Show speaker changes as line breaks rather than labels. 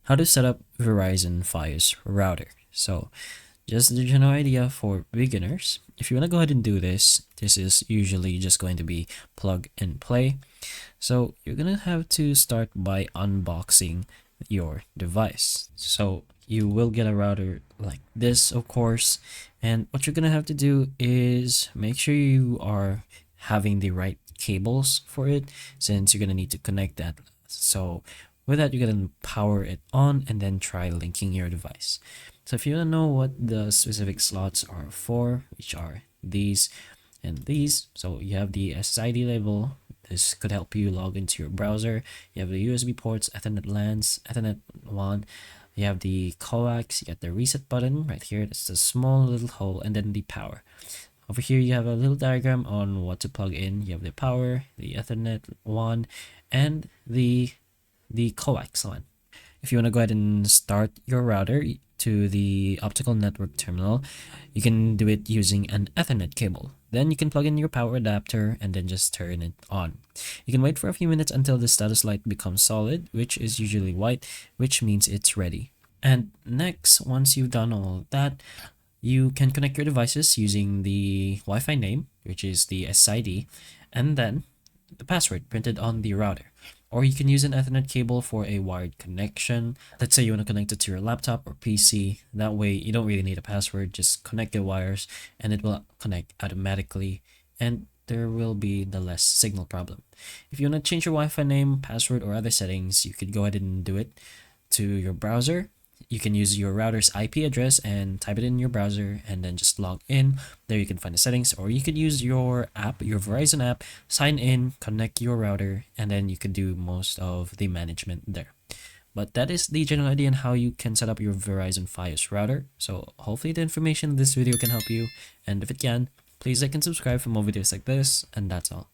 how to set up Verizon Fios router. So just the general idea for beginners. If you want to go ahead and do this, this is usually just going to be plug and play. So you're going to have to start by unboxing your device. So you will get a router like this, of course. And what you're going to have to do is make sure you are having the right cables for it, since you're going to need to connect that. So with that, you're going to power it on and then try linking your device. So if you want to know what the specific slots are for, which are these and these, so you have the SSID label. This could help you log into your browser. You have the USB ports, Ethernet LANs, Ethernet WAN. You have the coax, you got the reset button right here. That's a small little hole, and then the power. Over here, you have a little diagram on what to plug in. You have the power, the Ethernet WAN, and the coax one. If you want to go ahead and start your router to the optical network terminal, you can do it using an Ethernet cable. Then you can plug in your power adapter and then just turn it on. You can wait for a few minutes until the status light becomes solid, which is usually white, which means it's ready. And next, once you've done all that, you can connect your devices using the Wi-Fi name, which is the SID, and then the password printed on the router. Or you can use an Ethernet cable for a wired connection. Let's say you want to connect it to your laptop or PC. That way you don't really need a password, just connect the wires and it will connect automatically, and there will be the less signal problem. If you want to change your Wi-Fi name, password, or other settings, you could go ahead and do it to your browser. You can use your router's IP address and type it in your browser and then just log in. There you can find the settings, or you could use your app, your Verizon app, sign in, connect your router, and then you can do most of the management there. But that is the general idea on how you can set up your Verizon Fios router. So hopefully the information in this video can help you, and if it can, please like and subscribe for more videos like this, and that's all.